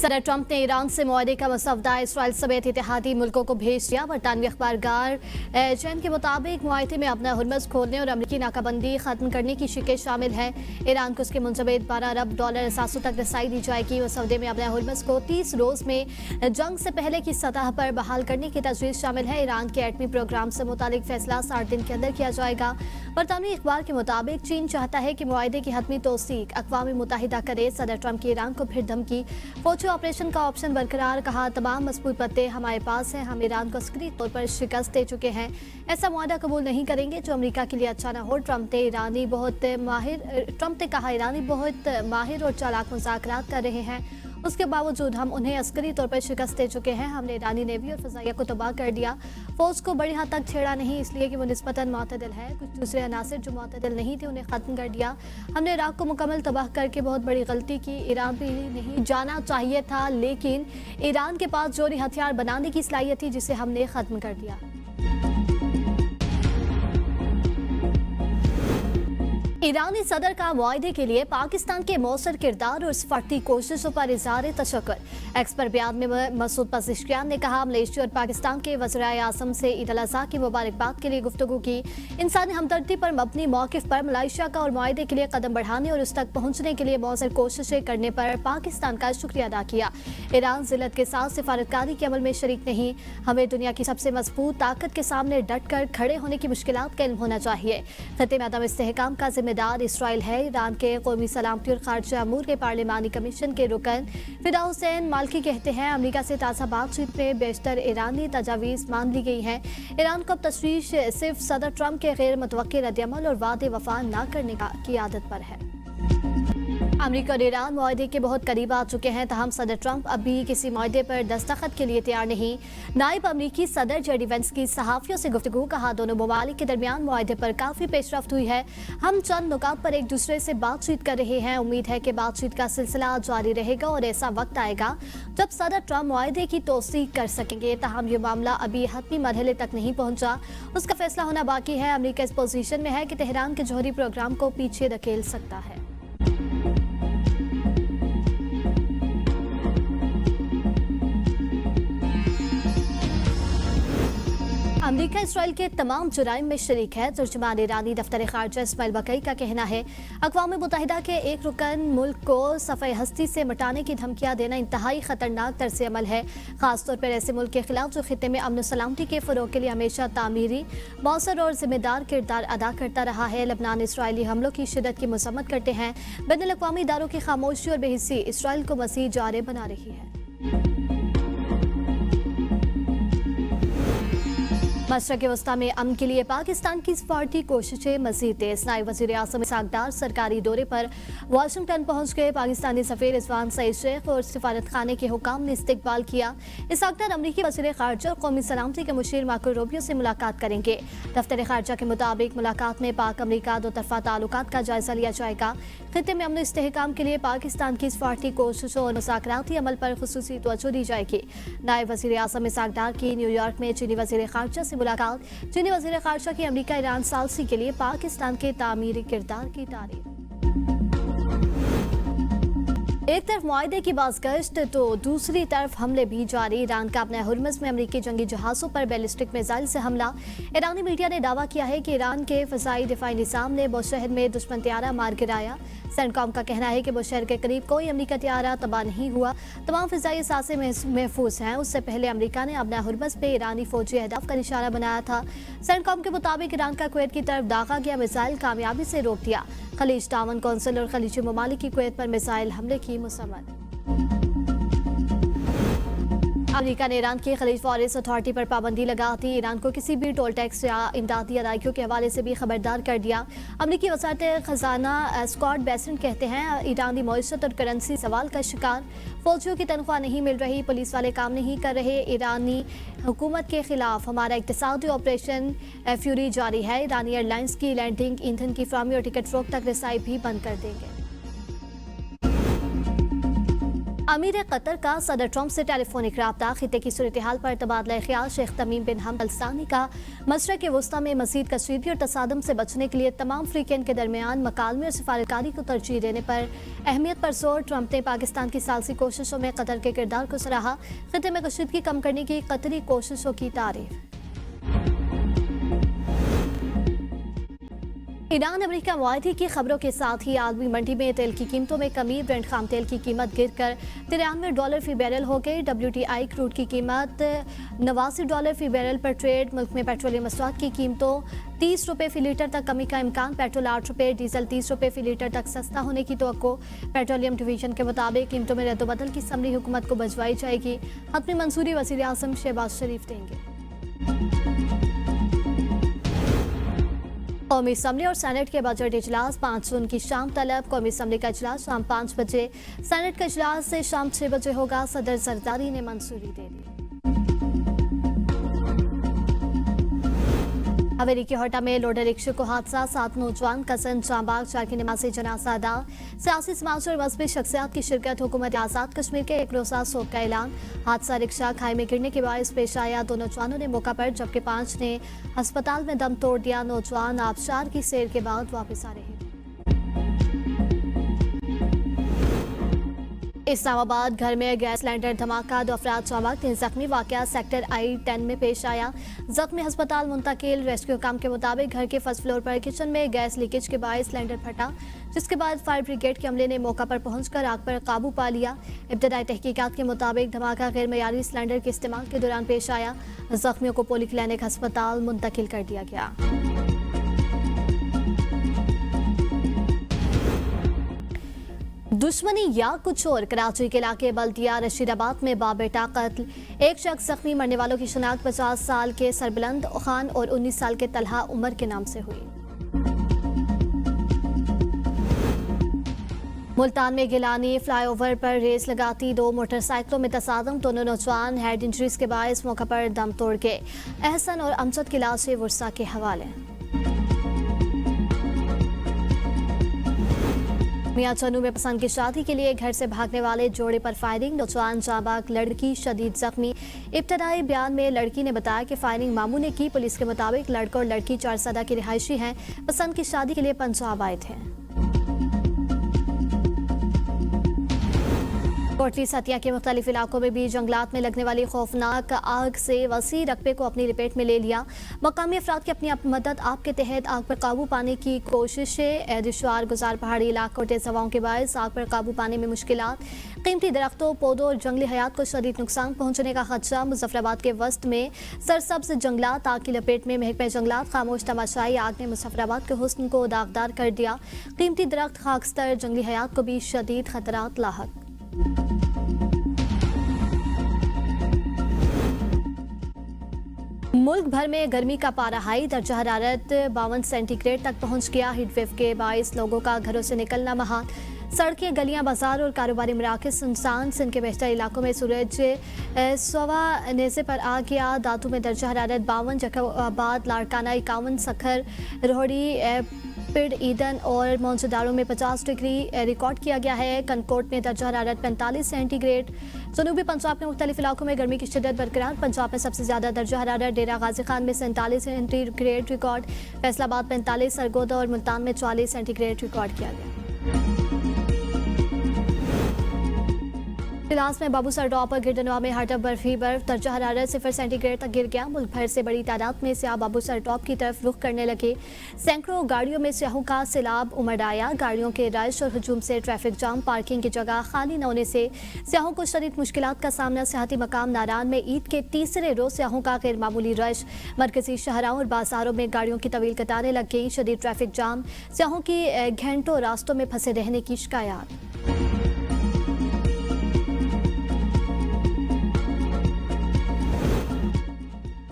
सदर ट्रंप ने ईरान से मुआहदे का मसवदा इसराइल समेत इत्तेहादी मुल्कों को भेज दिया। बरतानवी अखबारगार चैन के मुताबिक मुआहदे में अपना हुर्मस खोलने और अमरीकी नाकाबंदी खत्म करने की शिकें शामिल हैं। ईरान को उसके मुंजमद $12 अरब असासों तक रसाई दी जाएगी। मसवदे में अपना हुर्मस को 30 रोज में जंग से पहले की सतह पर बहाल करने की तजवीज़ शामिल है। ईरान के एटमी प्रोग्राम से मुतालिक फैसला 60 दिन के अंदर किया जाएगा। बरतानवी अखबार के मुताबिक चीन चाहता है कि मुआहदे की हतमी तौसीक अक़वाम मुत्तहिदा करे। सदर ट्रंप की ईरान को फिर धमकी, फौजी ऑपरेशन का ऑप्शन बरकरार, कहा तमाम मजबूत पत्ते हमारे पास हैं, हम ईरान को अस्करी तौर पर शिकस्त दे चुके हैं, ऐसा मुआहदा कबूल नहीं करेंगे जो अमेरिका के लिए अच्छा न हो। ट्रंप ने कहा ईरानी बहुत माहिर और चालाक मुज़ाकरात कर रहे हैं, उसके बावजूद हम उन्हें अस्करी तौर पर शिकस्त दे चुके हैं। हमने ईरानी नेवी और फजाइया को तबाह कर दिया। फौज को बड़ी हद तक छेड़ा नहीं, इसलिए कि वो निस्बतन मुतदिल है। कुछ दूसरे अनासर जो मुतदिल नहीं थे उन्हें ख़त्म कर दिया। हमने इराक को मुकम्मल तबाह करके बहुत बड़ी गलती की। ईरान भी नहीं जाना चाहिए था, लेकिन ईरान के पास जोरी हथियार बनाने की सलाहियत थी जिसे हमने ख़त्म कर दिया। ईरानी सदर का मुआहदे के लिए पाकिस्तान के मौसर किरदार और सफारती कोशिशों पर इज़हार तशक्कुर। एक्स पर बयान में मसूद पज़ेश्कियान ने कहा, मलेशिया और पाकिस्तान के वज़ीर आज़म से ईद अल अज़हा की मुबारकबाद के लिए गुफ्तगू की। इंसानी हमदर्दी पर मबनी मौक़िफ़ पर मलेशिया का और मुआहदे के लिए कदम बढ़ाने और उस तक पहुँचने के लिए मौसर कोशिशें करने पर पाकिस्तान का शुक्रिया अदा किया। ईरान ज़िल्लत के साथ सिफारतकारी के अमल में शरीक नहीं, हमें दुनिया की सबसे मजबूत ताकत के सामने डट कर खड़े होने की मुश्किलात का इल्म होना चाहिए। खत्ते में अदम इस्तेहकाम का जिम्मेदार इसराइल है। ईरान के कौमी सलामती और खारजा अमूर के पार्लिमानी कमीशन के रुकन फिदा हुसैन मालकी कहते हैं, अमेरिका से ताज़ा बातचीत में बेशतर ईरानी तजावीज़ मान ली गई हैं। ईरान को अब तशवीश सिर्फ सदर ट्रंप के गैर मुतवक्किल रद्दअमल और वादे वफा न करने की आदत पर है। अमेरिका और ईरान मुआहदे के बहुत करीब आ चुके हैं, तहम सदर ट्रंप अभी किसी मुआहदे पर दस्तखत के लिए तैयार नहीं। नायब अमेरिकी सदर जेडी वेंस की सहाफ़ियों से गुफ्तगू, कहा दोनों ममालिक के दरमियान मुआहदे पर काफ़ी पेशरफ्त हुई है। हम चंद नुकात पर एक दूसरे से बातचीत कर रहे हैं। उम्मीद है कि बातचीत का सिलसिला जारी रहेगा और ऐसा वक्त आएगा जब सदर ट्रंप मुआहदे की तौसीक कर सकेंगे। तहम ये मामला अभी हतमी मरहले तक नहीं पहुंचा, उसका फैसला होना बाकी है। अमेरिका इस पोजीशन में है कि तेहरान के जौहरी प्रोग्राम को पीछे धकेल सकता है। अमेरिका इसराइल के तमाम जुराइम में शरीक है। तर्जुमान ईरानी दफ्तर खारजा इस्माइल बकई का कहना है, अक़वाम मुत्तहिदा के एक रुकन मुल्क को सफ़े हस्ती से मिटाने की धमकियाँ देना इंतहाई ख़तरनाक तर्स अमल है, ख़ासतौर पर ऐसे मुल्क के खिलाफ जो खित्ते में अमन सलामती के फ़रोग़ के लिए हमेशा तामीरी, मौसर और ज़िम्मेदार किरदार अदा करता रहा है। लबनान इसराइली हमलों की शिद्दत की मज़म्मत करते हैं। बैनुल-अक़वामी इदारों की खामोशी और बेहिस्सी इसराइल को मज़ीद जारे बना रही है। मशरक़ वस्ता में अमन के लिए पाकिस्तान की सफारती कोशिशें मज़ीद तेज़। नायब वज़ीर आज़म इसहाक़ डार सरकारी दौरे पर वाशिंगटन पहुँच गए। पाकिस्तानी सफ़ीर रिज़वान सईद शेख और सिफारत खाने के हुकाम ने इस्तकबाल किया। इसहाक़ डार अमरीकी वज़ीर ख़ारजा और कौमी सलामती के मुशीर मार्को रूबियो से मुलाकात करेंगे। दफ्तर ख़ारजा के मुताबिक मुलाकात में पाक अमरीका दो तरफ़ा ताल्लुकात का जायज़ा लिया जाएगा। खित्ते में अमन इस्तेहकाम के लिए पाकिस्तान की सफारती कोशिशों और मुज़ाकराती अमल पर ख़ुसूसी तवज्जो दी जाएगी। नायब वज़ीर आज़म इसहाक़ डार की न्यूयॉर्क में चीनी वज़ीर ख़ारजा से मुलाकात। चीनी वज़ीर ख़ारजा की अमेरिका ईरान सालसी के लिए पाकिस्तान के तामीरी किरदार की तारीफ। एक तरफ मुआहदे की बाज़गश्त तो दूसरी तरफ हमले भी जारी। ईरान का अपने हुर्मस में अमेरिकी जंगी जहाज़ों पर बैलिस्टिक मिसाइल से हमला। ईरानी मीडिया ने दावा किया है कि ईरान के फ़ज़ाई दिफाई निज़ाम ने बुशहर में दुश्मन त्यारा मार गिराया। सेंटकॉम का कहना है कि बुशहर के करीब कोई अमेरिका त्यारा तबाह नहीं हुआ, तमाम फ़िज़ाई असासे महफूज हैं। उससे पहले अमेरिका ने अपना हुर्मस पे ईरानी फौजी अहदाफ का निशाना बनाया था। सेंटकॉम के मुताबिक ईरान का कुवैत की तरफ दागा गया मिसाइल कामयाबी से रोक दिया। खलीज तावन कौंसिल और खलीजी ममालिक की कुवैत पर मिसाइल हमले की मुसम्मत। अमेरिका ने ईरान की खलीज फॉरेस्ट अथॉरिटी पर पाबंदी लगा दी। ईरान को किसी भी टोल टैक्स या इमदादी अदायगियों के हवाले से भी खबरदार कर दिया। अमेरिकी वज़ारत ख़ज़ाना स्कॉट बेसेंट कहते हैं, ईरानी मईशत और करेंसी सवाल का शिकार, फौजियों की तनख्वाह नहीं मिल रही, पुलिस वाले काम नहीं कर रहे। ईरानी हुकूमत के खिलाफ हमारा इक़्तिसादी ऑपरेशन फ्यूरी जारी है। ईरानी एयरलाइंस की लैंडिंग, ईंधन की फराहमी और टिकट फ़रोख्त तक रसाई भी बंद कर देंगे। अमीर कतर का सदर ट्रंप से टेलीफोनिक रब्ता, खिते की सूरत हाल पर तबादला ख्याल। शेख तमीम बिन हमद अल सानी का मशरक़ वस्ता में मज़ीद कशीदगी और तसादम से बचने के लिए तमाम फ्रीकैन के दरमियान मकालमे और सिफारतकारी को तरजीह देने पर अहमियत पर जोर। ट्रंप ने पाकिस्तान की सालसी कोशिशों में कतर के किरदार को सराहा। खिते में कशीदगी कम करने की कतरी कोशिशों की तारीफ। ईरान अमेरिका मुआहदे की खबरों के साथ ही आलमी मंडी में तेल की कीमतों में कमी। ब्रेंट खाम तेल की कीमत गिरकर $93 फी बैरल हो गई। WTI क्रूड की कीमत $89 फी बैरल पर ट्रेड। मुल्क में पेट्रोलियम मसनूआत की कीमतों ₹30 फी लीटर तक कमी का इम्कान। पेट्रोल ₹8, डीजल ₹30 फी लीटर तक सस्ता होने की तवक्को। पेट्रोलियम डिवीजन के मुताबिक कीमतों में रद्दबदल की समरी हुकूमत को भिजवाई जाएगी। हतमी मंजूरी वज़ीर आज़म शहबाज शरीफ देंगे। कौमी असम्बली और सेनेट के बजट इजलास 5 जून की शाम तलब। कौमी असम्बली का इजलास शाम 5 बजे, सेनेट का इजलास से शाम 6 बजे होगा। सदर जरदारी ने मंजूरी दे दी। हवेली के होटा में लोडर रिक्शे को हादसा, 7 नौजवान कसन जांबाग, 4 की नमाज़ी जनाजा अदा। सियासी समाज और मजहबी शख्सियात की शिरकत। हुकूमत आज़ाद कश्मीर के एक रोज़ा शोक का ऐलान। हादसा रिक्शा खाई में गिरने के बायस पेश आया। 2 नौजवानों ने मौका पर जबकि 5 ने अस्पताल में दम तोड़ दिया। नौजवान आबशार की सैर के बाद वापस आ रहे थे। इस्लामाबाद घर में गैस सिलेंडर धमाका, 2 अफराद जांबाग, 3 जख्मी। वाकया सेक्टर I-10 में पेश आया। जख्मी अस्पताल मुंतकिल। रेस्क्यू काम के मुताबिक घर के फर्स्ट फ्लोर पर किचन में गैस लीकेज के बायस सिलेंडर फटा, जिसके बाद फायर ब्रिगेड के अमले ने मौका पर पहुंचकर आग पर काबू पा लिया। इब्तदाई तहकीकात के मुताबिक धमाका गैर मयारी सिलेंडर के इस्तेमाल के दौरान पेश आया। जख्मियों को पॉलीक्लिनिक अस्पताल मुंतकिल कर दिया गया। दुश्मनी या कुछ और। कराची के इलाके बल्दिया रशीदाबाद में बाप बेटा कत्ल, एक शख्स जख्मी। मरने वालों की शिनाख्त 50 साल के सरबलंद खान और 19 साल के तलहा उमर के नाम से हुई। मुल्तान में गिलानी फ्लाईओवर पर रेस लगाती 2 मोटरसाइकिलों में तसादम। दोनों नौजवान हेड इंजरीज के बायस मौका पर दम तोड़ गए। एहसन और अमजद की लाशें वर्सा के हवाले। मियां चन्नू में पसंद की शादी के लिए घर से भागने वाले जोड़े पर फायरिंग। नौजवान जांबाग, लड़की शदीद जख्मी। इब्तदाई बयान में लड़की ने बताया कि फायरिंग मामू ने की। पुलिस के मुताबिक लड़का और लड़की चारसदा की रिहायशी हैं। पसंद की शादी के लिए पंजाब आए थे। कोटली सतिया के मुख्तलिफ इलाकों में भी जंगलात में लगने वाली खौफनाक आग से वसी रकबे को अपनी लपेट में ले लिया। मकामी अफराद की अपनी मदद आप के तहत आग पर काबू पाने की कोशिशें। दुश्वार गुजार पहाड़ी इलाकों तेज हवाओं के बायस आग पर काबू पाने में मुश्किलात। कीमती दरख्तों, पौधों और जंगली हयात को शदीद नुकसान पहुंचने का खदशा। मुजफ्फराबाद के वस्त में सरसब्ज जंगलात आग की लपेट में। महकमे जंगलात खामोश तमाशाई आग ने मुजफ्फराबाद के हुस्न को दागदार कर दिया। कीमती दरख्त, खाकस्तर, जंगली हयात को भी शदीद खतरात लाहक। मुल्क भर में गर्मी का पारा हाई, दर्जा हरारत 52 सेंटीग्रेड तक पहुंच गया। हीटवेव के बायस लोगों का घरों से निकलना महाल। सड़कें, गलियां, बाजार और कारोबारी मराकज़ सुनसान। सिंध के बेशतर इलाकों में सूरज सवा नेज़े पर आ गया। दातू में दर्जा हरारत 52, जकाबाद, लाड़काना 51, सखर, रोहड़ी, पिंड, ईदन और मौजूदारों में 50 डिग्री रिकॉर्ड किया गया है। कनकोट में दर्जा हरारत 45 सेंटीग्रेड। जनूबी पंजाब के मुख्तलिफ इलाकों में गर्मी की शिद्दत बरकरार। पंजाब में सबसे ज़्यादा दर्जा हरारत डेरा गाजी खान में 47 सेंटीग्रेड रिकॉर्ड, फैसलाबाद 45, सरगोदा और मुल्तान में 44 सेंटीग्रेड रिकॉर्ड किया गया। इलाज में बाबूसर टॉप और गिरदनवा में हटब बर्फी बर्फ, दर्जा हरारत 0 सेंटीग्रेड तक गिर गया। मुल्क भर से बड़ी तादाद में स्याह बाबूसर टॉप की तरफ रुख करने लगे। सैकड़ों गाड़ियों में स्याहों का सैलाब उमड़ आया। गाड़ियों के रश और हजूम से ट्रैफिक जाम, पार्किंग की जगह खाली न होने से स्याहों को शदीद मुश्किलात का सामना। सियाहती मकाम नारान में ईद के तीसरे रोज स्याहों का गैर मामूली रश। मरकजी शहरों और बाजारों में गाड़ियों की तवील कतारें लग गई। शदीद ट्रैफिक जाम, स्याहों की घंटों रास्तों में फंसे रहने की शिकायत।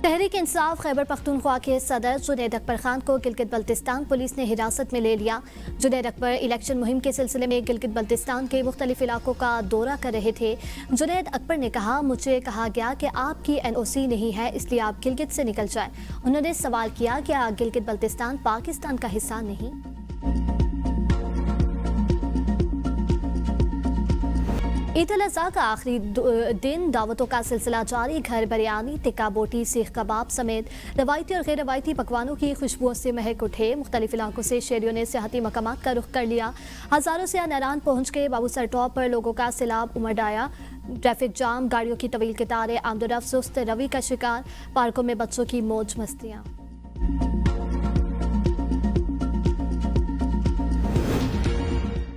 तहरीक इंसाफ खैबर पख्तूनख्वा के सदर जुनैद अकबर खान को गिलगित बल्तिस्तान पुलिस ने हिरासत में ले लिया। जुनैद अकबर इलेक्शन मुहिम के सिलसिले में गिलगित बल्तिस्तान के मुख्तलिफ इलाकों का दौरा कर रहे थे। जुनैद अकबर ने कहा, मुझे कहा गया कि आपकी NOC नहीं है, इसलिए आप गिलगित से निकल जाएं। उन्होंने सवाल किया, क्या गिलगित बल्तिस्तान पाकिस्तान का हिस्सा नहीं? ईद उल अज़हा का आखिरी दिन दावतों का सिलसिला जारी। घर बिरयानी, टिक्का बोटी, सीख कबाब समेत रवायती और गैर रवायती पकवानों की खुशबुओं से महक उठे। मुख्तलिफ इलाकों से शहरियों ने सियाहती मकामात का रुख कर लिया। हज़ारों से नारायण पहुँच के बाबूसर टॉप पर लोगों का सैलाब उमड़ आया। ट्रैफिक जाम, गाड़ियों की तवील कतारें, आमदोरफ्त सुस्त रवि का शिकार। पार्कों में बच्चों की मौज मस्तियाँ।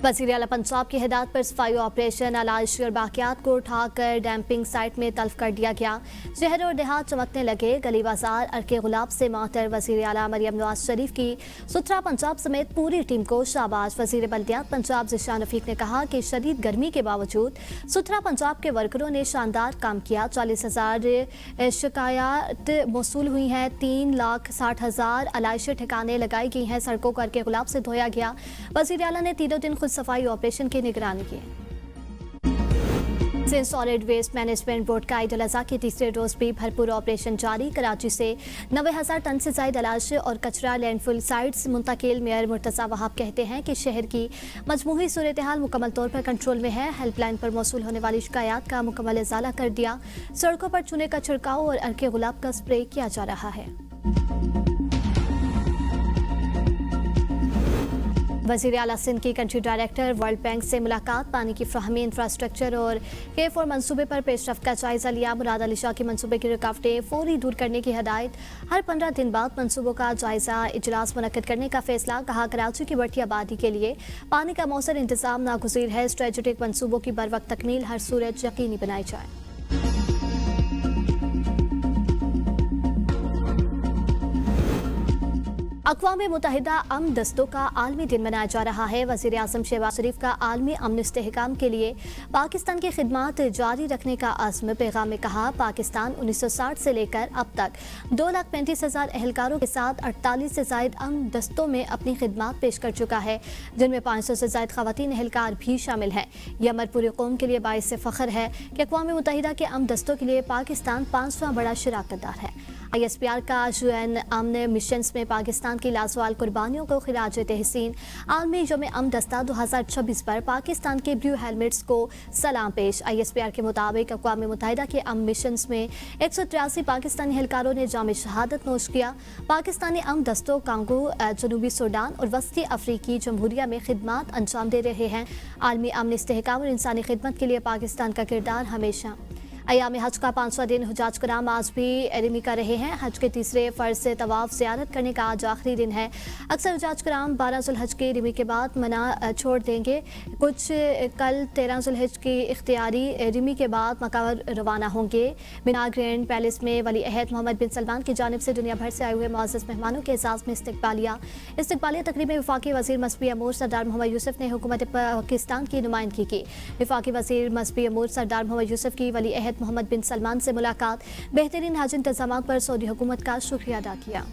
वज़ीर आला पंजाब की हिदायत पर सफाई ऑपरेशन अलाइशी और बाकियात को उठाकर डैम्पिंग साइट में तल्फ कर दिया गया। शहर और देहात चमकने लगे। गली बाजार अर्के गुलाब से मातर वज़ीर आला मरियम नवाज शरीफ की सुथरा पंजाब समेत पूरी टीम को शाबाश। वज़ीर बल्दियात पंजाब ज़िशान रफ़ीक ने कहा कि शदीद गर्मी के बावजूद सुथरा पंजाब के वर्करों ने शानदार काम किया। 40,000 शिकायत मौसूल हुई हैं। 3,60,000 अलाइशी ठिकाने लगाई गई हैं। सड़कों को अर्के गुलाब से धोया गया। वज़ीर आला ने तीनों दिन सफाई ऑपरेशन की निगरानी की। Sindh solid waste management board का ईद उल अज़हा के तीसरे रोज भी भरपूर ऑपरेशन जारी। कराची से 90,000 टन से ज्यादा अलाइशी और कचरा लैंडफिल साइट्स मुंतकिल। मेयर मुर्तज़ा वहाब कहते हैं कि शहर की मजमूही सूरत हाल मुकम्मल तौर पर कंट्रोल में है। हेल्पलाइन पर मौसूल होने वाली शिकायत का मुकम्मल इज़ाला कर दिया। सड़कों पर चूने का छिड़काव और अर्के गुलाब का स्प्रे किया जा रहा है। वज़ीर आला सिंध की कंट्री डायरेक्टर वर्ल्ड बैंक से मुलाकात। पानी की फ्राहमी, इंफ्रास्ट्रक्चर और K4 मनसूबे पर पेशरफ्त का जायजा लिया। मुराद अली शाह के मनसूबे की रुकावटें फौरी दूर करने की हिदायत। हर 15 दिन बाद मनसूबों का जायजा इजलास मुनक्कद करने का फैसला। कहा कराची की बढ़ती आबादी के लिए पानी का मौसर इंतजाम नागुज़ीर है। स्ट्रेटेजिक मनसूबों की बर वक्त तकमील हर सूरत यकीनी बनाई जाए। अक़वाम मुत्तहिदा अमन दस्तों का आलमी दिन मनाया जा रहा है। वज़ीर आज़म शहबाज शरीफ का आलमी अमन इस्तेहकाम के लिए पाकिस्तान की खिदमात जारी रखने का अज़्म। पैगाम में कहा, पाकिस्तान 1960 से लेकर अब तक 2,35,000 एहलकारों के साथ 48 से ज़ायद अमन दस्तों में अपनी खिदमात पेश कर चुका है, जिनमें 500 से ज़ायद ख़वातीन एहलकार भी शामिल हैं। यह अमर पूरी कौम के लिए बाइस फ़ख्र है कि अक़वाम मुत्तहिदा के अमन दस्तों के लिए पाकिस्तान 5वां बड़ा शराकतदार है। ISPR का UN अमन मिशंस में पाकिस्तान की लाजवाल कुर्बानियों को खिराज तहसीन। आलमी यौम अमन दस्ता 2026 पर पाकिस्तान के ब्लू हेलमेट्स को सलाम पेश। ISPR के मुताबिक अक़वाम मुत्तहिदा के अमन मिशंस में 183 पाकिस्तानी एहलकारों ने जाम शहादत नोश किया। पाकिस्तानी अमन दस्तों कांगो, जनूबी सूडान और वस्ती अफ्रीकी जमहूरिया में खिदमात अंजाम दे रहे हैं। आलमी अमन इस्तेहकाम और इंसानी खिदमत के लिए पाकिस्तान का किरदार हमेशा। अयाम हज का 5वां दिन हुजाज कराम आज भी रिमी कर रहे हैं। हज के तीसरे फ़र्ज से तवाफ़ ज़ियारत करने का आज आखिरी दिन है। अक्सर हुजाज कराम 12 ज़ुल्हज की रिमी के बाद मना छोड़ देंगे। कुछ कल 13 ज़ुल्हज की इख्तियारी रिमी के बाद मक्का रवाना होंगे। मिना ग्रैंड पैलेस में वली अहद मोहम्मद बिन सलमान की जानिब से दुनिया भर से आए हुए मुअज़्ज़ज़ मेहमानों के एज़ाज़ में इस्तकबालिया तकरीब में वफाकी वज़ीर मसबी अमूर सरदार मोहम्मद यूसुफ ने हुकूमत पाकिस्तान की नुमाइंदगी की। वफाकी वज़ीर मसबी अमूर सरदार मोहम्मद यूसुफ की वली अहद मोहम्मद बिन सलमान से मुलाकात। बेहतरीन हज इंतज़ामात पर सऊदी हुकूमत का शुक्रिया अदा किया।